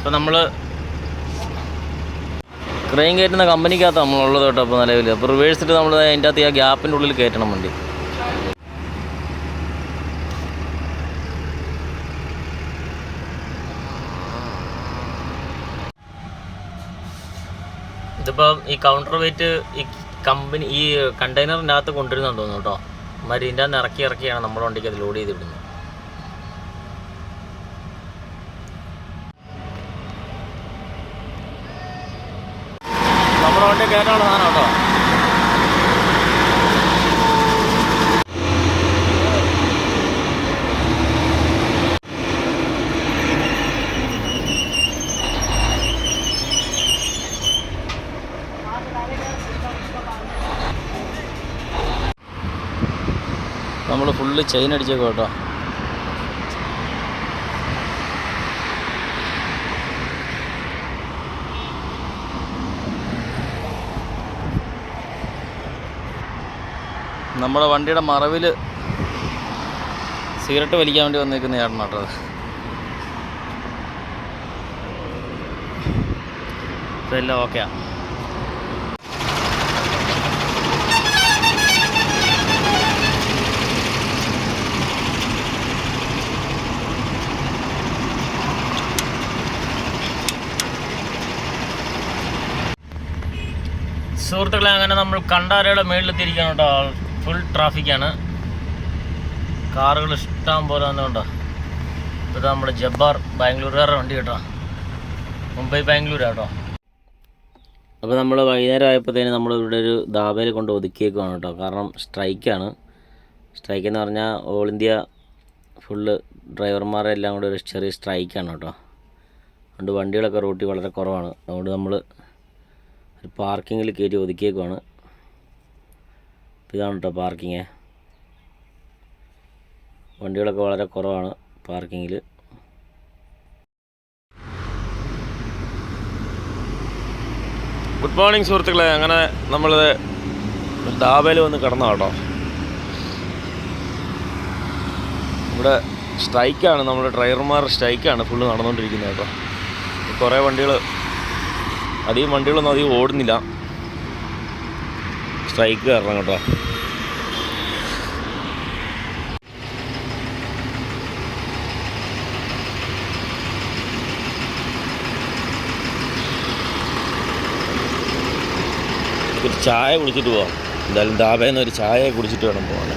ഇപ്പോൾ നമ്മൾ ക്രെയിൻ കയറ്റുന്ന കമ്പനിക്കകത്ത് നമ്മളുള്ളത് കേട്ടോ അപ്പോൾ നിലവിൽ. അപ്പോൾ റിവേഴ്സിട്ട് നമ്മൾ അതിൻ്റെ അകത്ത് ആ ഗ്യാപ്പിൻ്റെ ഉള്ളിൽ കയറ്റണം വണ്ടി. ഇതിപ്പോൾ ഈ കൗണ്ടർ വെയിറ്റ് ഈ കമ്പനി ഈ കണ്ടെയ്നറിൻ്റെ അകത്ത് കൊണ്ടുവരുന്നുണ്ട് തോന്നുന്നു കേട്ടോ. അമ്മമാർ ഇതിൻ്റെ അകത്ത് ഇറക്കിയാണ് നമ്മുടെ വണ്ടിക്ക് അത് ലോഡ് ചെയ്ത് വിടുന്നത്. നമ്മുടെ വണ്ടി കയറ്റാനുള്ള സാധനം കേട്ടോ. നമ്മൾ ഫുള്ള് ചെയിൻ അടിച്ചേക്കോ കേട്ടോ. നമ്മുടെ വണ്ടിയുടെ മറവിൽ സിഗരറ്റ് വലിക്കാൻ വേണ്ടി വന്നിരിക്കുന്ന ചേട്ടൻ കേട്ടോ. ഇതെല്ലാം ഓക്കെയാ. സുഹൃത്തുക്കളെ, അങ്ങനെ നമ്മൾ കണ്ടാരയുടെ മേളിലെത്തിയിരിക്കുകയാണ് കേട്ടോ. ഫുൾ ട്രാഫിക്കാണ്, കാറുകൾ ഇഷ്ടം പോലെ വന്നുകൊണ്ടോ. ഇത് നമ്മുടെ ജബ്ബാർ ബാംഗ്ലൂരുകാരുടെ വണ്ടി കേട്ടോ, മുംബൈ ബാംഗ്ലൂർ കേട്ടോ. അപ്പോൾ നമ്മൾ വൈകുന്നേരം ആയപ്പോഴത്തേന് നമ്മൾ ഇവിടെ ഒരു ധാബയിൽ കൊണ്ട് ഒതുക്കിയേക്കുവാണ് കേട്ടോ. കാരണം സ്ട്രൈക്കാണ്. സ്ട്രൈക്ക് എന്ന് പറഞ്ഞാൽ ഓൾ ഇന്ത്യ ഫുള്ള് ഡ്രൈവർമാരെല്ലാം കൂടെ ഒരു ചെറിയ സ്ട്രൈക്കാണ് കേട്ടോ. അതുകൊണ്ട് വണ്ടികളൊക്കെ റൂട്ടിൽ വളരെ കുറവാണ്. അതുകൊണ്ട് നമ്മൾ ഒരു പാർക്കിങ്ങിൽ കയറ്റി ഒതുക്കിയേക്കുവാണ്. ഇതാണ് കേട്ടോ പാർക്കിങ്. വണ്ടികളൊക്കെ വളരെ കുറവാണ് പാർക്കിങ്ങിൽ. ഗുഡ് മോർണിംഗ് സുഹൃത്തുക്കളെ. അങ്ങനെ നമ്മൾ ധാബയിൽ വന്ന് കിടന്ന കേട്ടോ. ഇവിടെ സ്ട്രൈക്കാണ്, നമ്മുടെ ഡ്രൈവർമാർ സ്ട്രൈക്കാണ് ഫുള്ള് നടന്നുകൊണ്ടിരിക്കുന്നത് കേട്ടോ. കുറേ വണ്ടികൾ, അധികം വണ്ടികളൊന്നും അധികം ഓടുന്നില്ല, സ്ട്രൈക്ക് കാരണം കേട്ടോ. ഒരു ചായ കുടിച്ചിട്ട് പോവാം. എന്തായാലും ധാബയിൽ നിന്ന് ഒരു ചായ കുടിച്ചിട്ട് വേണം പോകാൻ.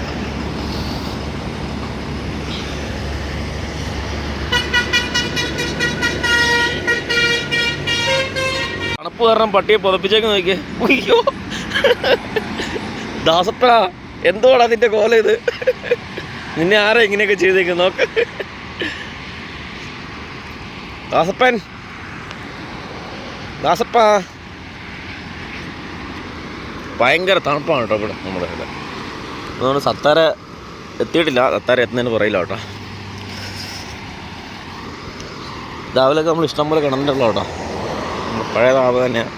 തണുപ്പ് കാരണം പട്ടിയെ പുതപ്പിച്ചേക്ക് നോക്കിയേ. അയ്യോ ദാസപ്പ, എന്തുവാണ് അതിൻ്റെ കോല ഇത്? നിന്നെ ആരാ ഇങ്ങനെയൊക്കെ ചെയ്തേക്കുന്നത് നോക്ക്. ദാസപ്പൻ, ദാസപ്പ, ഭയങ്കര തണുപ്പാണ് കേട്ടോ ഇവിടെ നമ്മുടെ ഇവിടെ. അതുകൊണ്ട് സത്താര എത്തിയിട്ടില്ല, സത്താര എത്തുന്നതിന് പറയില്ല കേട്ടോ. രാവിലെയൊക്കെ നമ്മൾ ഇഷ്ടംപോലെ കിടന്നിട്ടുള്ള കേട്ടോ, പഴയ താപം തന്നെയാണ്.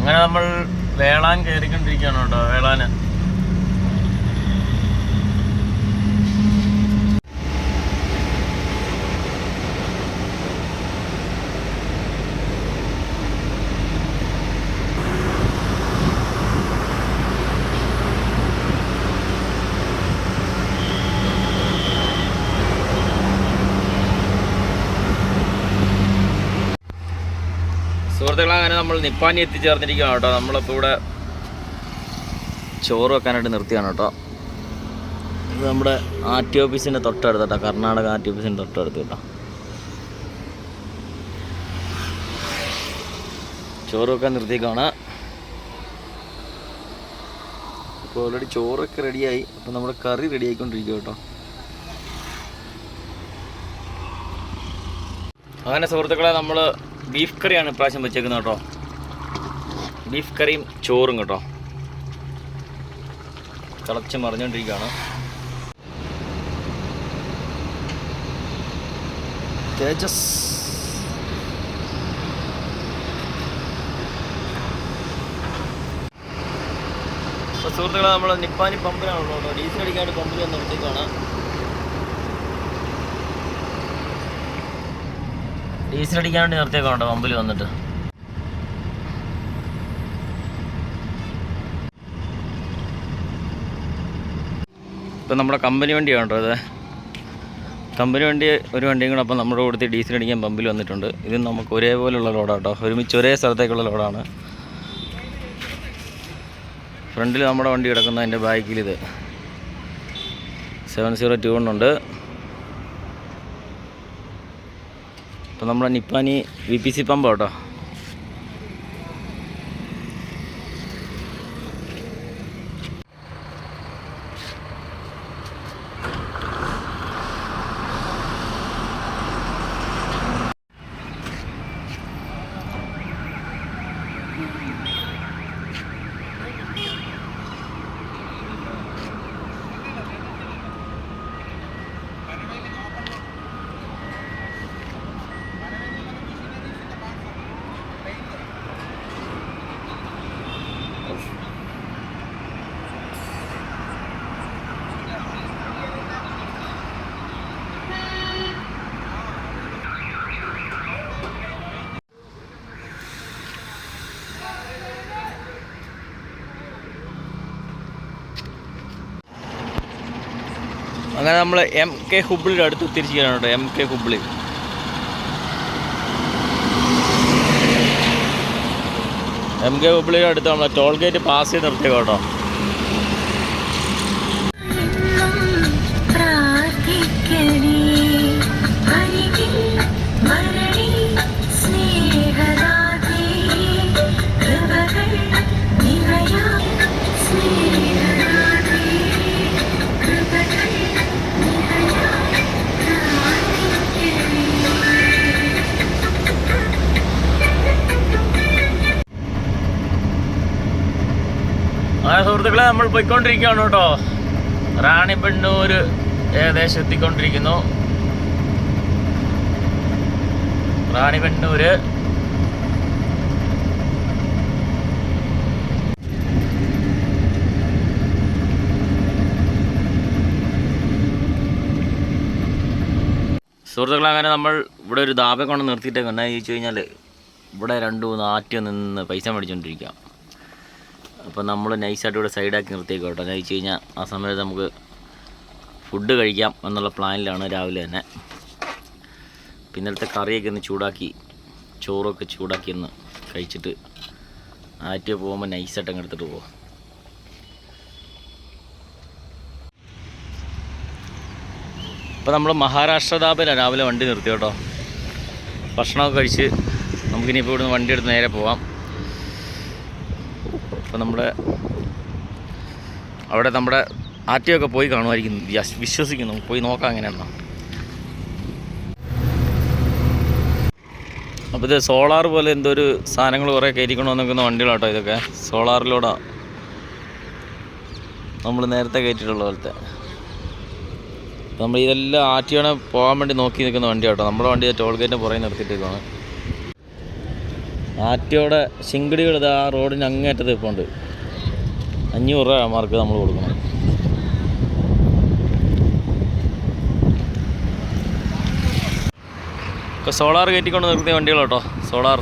അങ്ങനെ നമ്മൾ വേളാൻ കയറിക്കൊണ്ടിരിക്കുകയാണ് കേട്ടോ. വേളാന് സുഹൃത്തുക്കളെ, അങ്ങനെ നമ്മൾ നിപ്പാനി എത്തിച്ചേർന്നിരിക്കുകയാണ് കേട്ടോ. നമ്മളിപ്പോൾ ഇവിടെ ചോറ് വെക്കാനായിട്ട് നിർത്തിയാണ് കേട്ടോ. ഇത് നമ്മുടെ RT ഓഫീസിൻ്റെ തൊട്ടടുത്ത് കേട്ടോ, കർണാടക RT ഓഫീസിൻ്റെ തൊട്ടടുത്ത് കേട്ടോ. ചോറ് വെക്കാൻ നിർത്തിയേക്കാണ്. ഇപ്പോൾ ഓൾറെഡി ചോറൊക്കെ റെഡിയായി. അപ്പോൾ നമ്മുടെ കറി റെഡി ആയിക്കൊണ്ടിരിക്കും കേട്ടോ. അങ്ങനെ സുഹൃത്തുക്കളെ, നമ്മൾ ബീഫ് കറിയാണ് ഇപ്രാവശ്യം വെച്ചേക്കുന്നത് കേട്ടോ. ബീഫ് കറിയും ചോറും കേട്ടോ. തിളച്ച് മറിഞ്ഞുകൊണ്ടിരിക്കുകയാണ്. തേജസ് അപ്പോൾ സുഹൃത്തുക്കളെ നമ്മൾ നിപ്പാനി പമ്പിലാണല്ലോ കേട്ടോ. ഡീസൽ അടിക്കാണ്ട് പമ്പിൽ വന്ന് നിർത്തിക്കാണ്. ഡീസൽ അടിക്കാൻ വേണ്ടി നിർത്തിയേക്കാണ്ടോ പമ്പിൽ വന്നിട്ട്. ഇപ്പം നമ്മുടെ കമ്പനി വണ്ടിയാണ് കേട്ടോ ഇത്. കമ്പനി വണ്ടി ഒരു വണ്ടിയും കൂടെ അപ്പം നമ്മുടെ കൊടുത്ത് ഡീസൽ അടിക്കാൻ പമ്പിൽ വന്നിട്ടുണ്ട്. ഇത് നമുക്ക് ഒരേപോലുള്ള ലോഡാണ് കേട്ടോ. ഒരുമിച്ച് ഒരേ സ്ഥലത്തേക്കുള്ള ലോഡാണ്. ഫ്രണ്ടിൽ നമ്മുടെ വണ്ടി കിടക്കുന്ന അതിൻ്റെ ബാക്കിൽ ഇത് 702 ഉണ്ട്. ഇപ്പം നമ്മുടെ നിപ്പാനി VPC പമ്പാണ് കേട്ടോ. അങ്ങനെ നമ്മൾ MK ഹുബ്ലിയുടെ അടുത്ത് എത്തിയിരിക്കുകയാണ് കേട്ടോ. MK ഹുബ്ലി. MK ഹുബ്ലിയുടെ അടുത്ത് നമ്മൾ ടോൾ ഗേറ്റ് പാസ് ചെയ്ത് നിർത്തിയേക്കാം കേട്ടോ. അങ്ങനെ സുഹൃത്തുക്കളെ നമ്മൾ പോയിക്കൊണ്ടിരിക്കുകയാണ് കേട്ടോ. റാണിബെന്നൂർ ഏകദേശം എത്തിക്കൊണ്ടിരിക്കുന്നു. റാണിബെന്നൂർ സുഹൃത്തുക്കളെ അങ്ങനെ നമ്മൾ ഇവിടെ ഒരു ധാബ കൊണ്ട് നിർത്തിയിട്ടേക്ക് എന്നാ ചോദിച്ചു കഴിഞ്ഞാൽ ഇവിടെ 2-3 ആറ്റ് നിന്ന് പൈസ മേടിച്ചുകൊണ്ടിരിക്കുക. അപ്പോൾ നമ്മൾ നൈസായിട്ട് ഇവിടെ സൈഡാക്കി നിർത്തിയേക്കാം കേട്ടോ. എന്ന് വെച്ച് കഴിഞ്ഞാൽ ആ സമയത്ത് നമുക്ക് ഫുഡ് കഴിക്കാം എന്നുള്ള പ്ലാനിലാണ് രാവിലെ തന്നെ. പിന്നലത്തെ കറിയൊക്കെ ഒന്ന് ചൂടാക്കി, ചോറൊക്കെ ചൂടാക്കി ഒന്ന് കഴിച്ചിട്ട് ആറ്റ് പോകുമ്പോൾ നൈസായിട്ട് അങ്ങ് എടുത്തിട്ട് പോകാം. ഇപ്പോൾ നമ്മൾ മഹാരാഷ്ട്ര ധാബയിലാണ് രാവിലെ വണ്ടി നിർത്തി കേട്ടോ. ഭക്ഷണമൊക്കെ കഴിച്ച് നമുക്കിനിയിപ്പോൾ ഇവിടുന്ന് വണ്ടി എടുത്ത് നേരെ പോവാം. അപ്പോൾ അവിടെ നമ്മുടെ ആറ്റിയൊക്കെ പോയി കാണുമായിരിക്കും വിശ്വസിക്കുന്നു. പോയി നോക്കാം എങ്ങനെയാണോ. അപ്പോൾ ഇത് സോളാർ പോലെ എന്തോ ഒരു സാധനങ്ങൾ കുറേ കയറ്റിക്കൊണ്ട് നിൽക്കുന്ന വണ്ടികളാട്ടോ ഇതൊക്കെ. സോളാറിലൂടെ നമ്മൾ നേരത്തെ കയറ്റിയിട്ടുള്ള പോലത്തെ. നമ്മൾ ഇതെല്ലാം ആറ്റിയാണ് പോകാൻ വേണ്ടി നോക്കി നിൽക്കുന്ന വണ്ടി കേട്ടോ. നമ്മുടെ വണ്ടി ടോൾ ഗേറ്റിന് പുറകെ നിർത്തിയിട്ടേക്കാണ്. ആറ്റിയോടെ ശിങ്കടികൾ ഇത് ആ റോഡിന് അങ്ങേറ്റത്ത് ഇപ്പോൾ ഉണ്ട്. 500 രൂപ മാർക്ക് നമ്മൾ കൊടുക്കണം. ഇപ്പോൾ സോളാർ കയറ്റിക്കൊണ്ട് നിർത്തിയ വണ്ടികൾ കേട്ടോ. Solar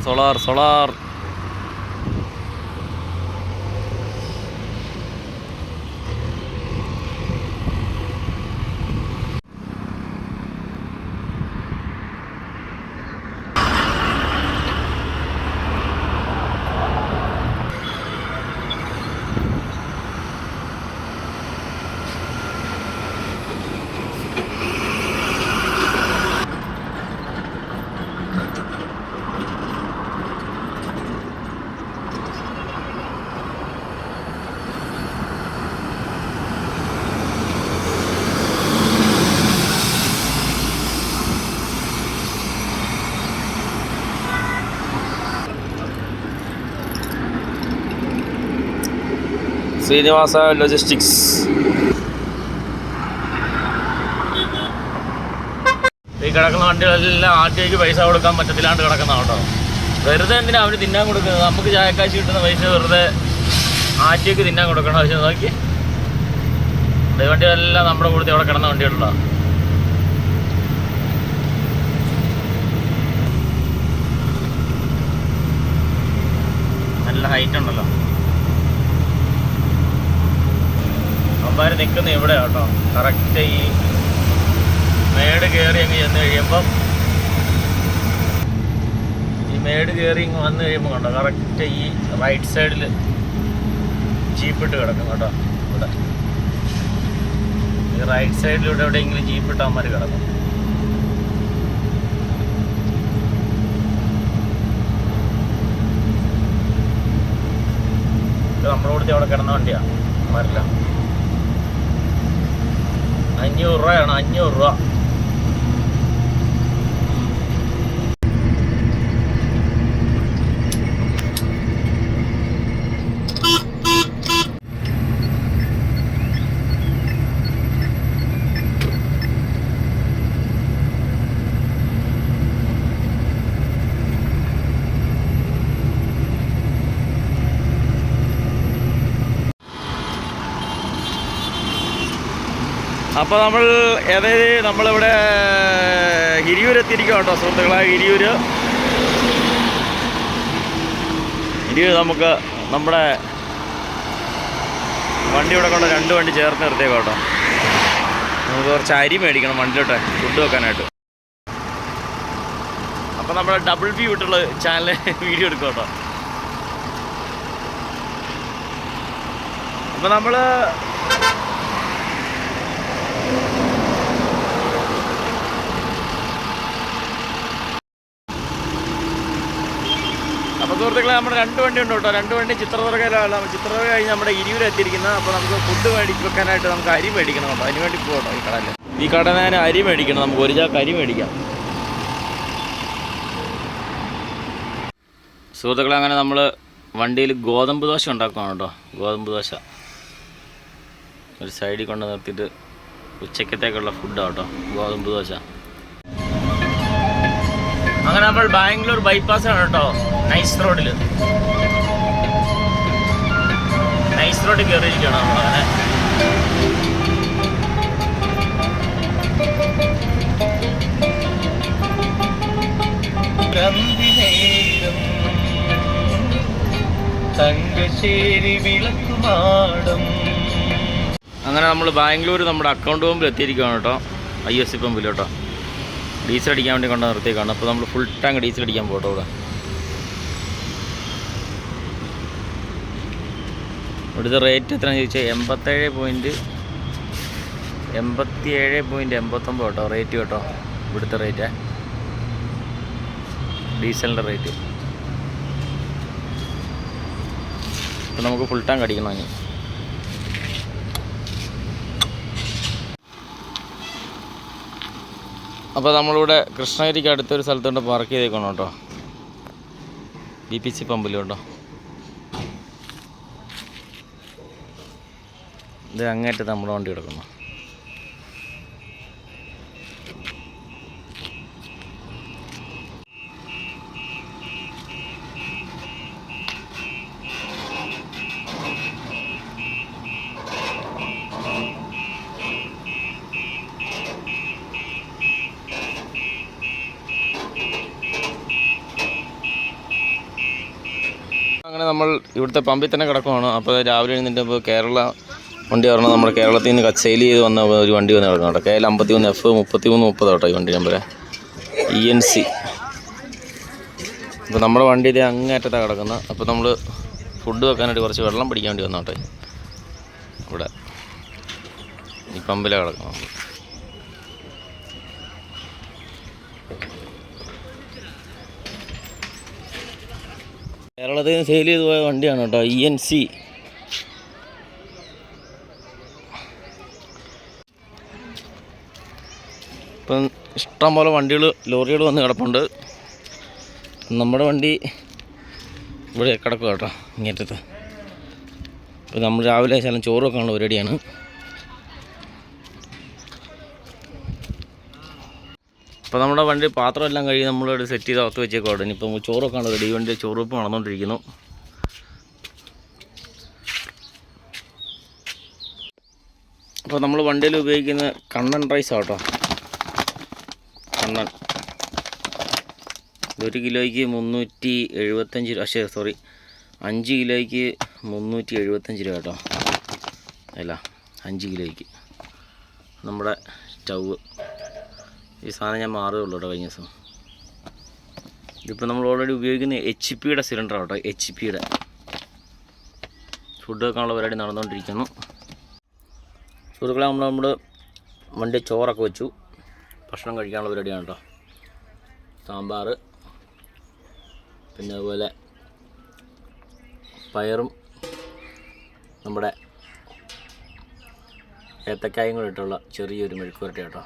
Srinivasa logistics. ഈ കിടക്കുന്ന വണ്ടികളെല്ലാം ആദ്യത്തേക്ക് പൈസ കൊടുക്കാൻ പറ്റത്തില്ലാണ്ട് കിടക്കുന്ന കേട്ടോ. വെറുതെ എന്തിനാ അവർ തിന്നാൻ കൊടുക്കുന്നത്? നമുക്ക് ചായക്കാശ് കിട്ടുന്ന പൈസ വെറുതെ ആറ്റിയൊക്കെ തിന്നാൻ കൊടുക്കണം. പക്ഷെ നോക്കി ഈ വണ്ടികളെല്ലാം നമ്മുടെ കൂടുതൽ അവിടെ കിടന്ന വണ്ടികളുണ്ടോ. നല്ല ഹൈറ്റ് ഉണ്ടല്ലോ. അവന്മാർ നിൽക്കുന്ന ഇവിടെ കേട്ടോ. കറക്റ്റ് ഈ മേട് കയറി അങ്ങ് ചെന്ന് കഴിയുമ്പം ഈ മേട് കയറി ഇങ്ങ് വന്നു കഴിയുമ്പോൾ കണ്ടോ കറക്റ്റ് ഈ റൈറ്റ് സൈഡിൽ ജീപ്പിട്ട് കിടക്കും കേട്ടോ. ഇവിടെ ഈ റൈറ്റ് സൈഡിലൂടെ എവിടെയെങ്കിലും ജീപ്പിട്ട് അവന്മാർ കിടക്കും. ഇത് നമ്മുടെ കൂടെ അവിടെ കിടന്ന വണ്ടിയാണ്. അവന്മാരില്ല. 500 രൂപയാണ്. 500 രൂപ. അപ്പോൾ നമ്മളിവിടെ ഹിരിയൂർ എത്തിയിരിക്കുക കേട്ടോ സുഹൃത്തുക്കളെ. ഹിരിയൂർ നമുക്ക് നമ്മുടെ വണ്ടി ഇവിടെ കൊണ്ട് 2 വണ്ടി ചേർത്ത് നിർത്തിയേക്കാം കേട്ടോ. നമുക്ക് കുറച്ച് അരി മേടിക്കണം വണ്ടിയിലോട്ടെ ഫുഡ് വെക്കാനായിട്ട്. അപ്പോൾ നമ്മുടെ ഡബിൾ വ്യൂ ഇട്ടുള്ള ചാനൽ വീഡിയോ എടുക്കും കേട്ടോ. അപ്പോൾ നമ്മൾ അപ്പോൾ സുഹൃത്തുക്കളെ നമ്മുടെ 2 വണ്ടി ഉണ്ട് കേട്ടോ. 2 വണ്ടി ചിത്രദുർഗയിലാണ്. ചിത്രദുർഗ കഴിഞ്ഞ് നമ്മുടെ ഹിരിയൂർ എത്തിയിരിക്കുന്നത്. അപ്പോൾ നമുക്ക് ഫുഡ് വെക്കാനായിട്ട് നമുക്ക് അരി മേടിക്കണം കേട്ടോ. അതിന് വേണ്ടി പോകട്ടോ ഈ കടയിൽ. ഈ കടയിൽ ഞാൻ അരി മേടിക്കണം. നമുക്ക് ഒരു ചാക്ക് അരി മേടിക്കാം സുഹൃത്തുക്കളെ. അങ്ങനെ നമ്മൾ വണ്ടിയിൽ ഗോതമ്പ് ദോശ ഉണ്ടാക്കുകയാണ് കേട്ടോ. ഗോതമ്പ് ദോശ ഒരു സൈഡിൽ കൊണ്ട് നിർത്തിയിട്ട് ഉച്ചക്കത്തേക്കുള്ള ഫുഡാണ് കേട്ടോ ഗോതമ്പ് ദോശ. അങ്ങനെ നമ്മൾ ബാംഗ്ലൂർ ബൈപ്പാസാണ് കേട്ടോ. നൈസ് റോഡിൽ കയറിയിരിക്കുകയാണ് നമ്മളങ്ങനെ. അങ്ങനെ നമ്മൾ ബാംഗ്ലൂർ നമ്മുടെ അക്കൗണ്ട് പമ്പിൽ എത്തിയിരിക്കുകയാണ് കേട്ടോ. ISC പമ്പിൽ കേട്ടോ. ഡീസൽ അടിക്കാൻ വേണ്ടി കൊണ്ട് നിർത്തിയേക്കാണ്. അപ്പോൾ നമ്മൾ ഫുൾ ടാങ്ക് ഡീസൽ അടിക്കാൻ പോട്ടോ. ഇവിടെ ഇവിടുത്തെ റേറ്റ് എത്രയാണെന്ന് ചോദിച്ചാൽ 87.89 കേട്ടോ റേറ്റ് കേട്ടോ. ഇവിടുത്തെ റേറ്റ് ഡീസലിൻ്റെ റേറ്റ്. അപ്പോൾ നമുക്ക് ഫുൾ ടാങ്ക് അടിക്കണം. ഇനി അപ്പോൾ നമ്മളിവിടെ കൃഷ്ണഗിരിക്ക് അടുത്തൊരു സ്ഥലത്തുകൊണ്ട് പാർക്ക് ചെയ്തേക്കണം കേട്ടോ. BPC പമ്പിൽ കേട്ടോ. ഇത് അങ്ങേറ്റത്ത് നമ്മുടെ വണ്ടി കിടക്കുന്നു. അങ്ങനെ നമ്മൾ ഇവിടുത്തെ പമ്പിൽ തന്നെ കിടക്കുവാണ്. അപ്പോൾ രാവിലെ എഴുന്നേറ്റപ്പോൾ കേരള വണ്ടി പറഞ്ഞാൽ നമ്മുടെ കേരളത്തിൽ നിന്ന് സെയിൽ ചെയ്ത് വന്ന ഒരു വണ്ടി വന്ന് കിടക്കണം കേട്ടോ. KL 53F 3330 കേട്ടോ ഈ വണ്ടി നമ്പർ ENC. അപ്പോൾ നമ്മുടെ വണ്ടി ഇത് അങ്ങേറ്റത്താണ് കിടക്കുന്നത്. അപ്പോൾ നമ്മൾ ഫുഡ് വെക്കാനായിട്ട് കുറച്ച് വെള്ളം പിടിക്കാൻ വേണ്ടി വന്നോട്ടെ. ഇവിടെ ഈ പമ്പിലാണ് കിടക്കുന്നത്. കേരളത്തിൽ നിന്ന് സെയിൽ ചെയ്ത് പോയ വണ്ടിയാണ് കേട്ടോ ENC. ഇപ്പം ഇഷ്ടംപോലെ വണ്ടികൾ ലോറികൾ വന്ന് കിടപ്പുണ്ട്. നമ്മുടെ വണ്ടി ഇവിടെ കിടക്കുക കേട്ടോ ഇങ്ങേറ്റത്ത്. അപ്പോൾ നമ്മൾ രാവിലെ ശകലം ചോറ് വെക്കാനുള്ള പരിപാടിയാണ്. അപ്പോൾ നമ്മുടെ വണ്ടി പാത്രമെല്ലാം കഴുകി നമ്മളിവിടെ സെറ്റ് ചെയ്ത് അകത്ത് വെച്ചേക്കോട്ടെ. ഇനിയിപ്പം ചോറ് വെക്കാനുള്ള റെഡി. വണ്ടി ചോറ് വെപ്പ് നടന്നുകൊണ്ടിരിക്കുന്നു. അപ്പോൾ നമ്മൾ വണ്ടിയിൽ ഉപയോഗിക്കുന്ന കണ്ണൻ റൈസാണ് കേട്ടോ. കണ്ണൻ 1 കിലോയ്ക്ക് 375 രൂപ. 5 കിലോയ്ക്ക് 375 രൂപ കേട്ടോ. അല്ല 5 കിലോയ്ക്ക് നമ്മുടെ സ്റ്റൗവ്. ഈ സാധനം ഞാൻ മാറുകയുള്ളൂ കേട്ടോ കഴിഞ്ഞ ദിവസം. ഇതിപ്പോൾ നമ്മൾ ഓൾറെഡി ഉപയോഗിക്കുന്ന HP സിലിണ്ടർ കേട്ടോ. HP ഫുഡ് വെക്കാനുള്ള പരിപാടി നടന്നുകൊണ്ടിരിക്കുന്നു. സുഹൃത്തുക്കളെ, നമ്മൾ വണ്ടി ചോറൊക്കെ വെച്ചു. ഭക്ഷണം കഴിക്കാനുള്ള പരിപാടിയാണ് കേട്ടോ. സാമ്പാർ, പിന്നെ അതുപോലെ പയറും നമ്മുടെ ഏത്തക്കായും കൂടെ ഇട്ടുള്ള ചെറിയൊരു മെഴുക്ക് പുരട്ടി കേട്ടോ.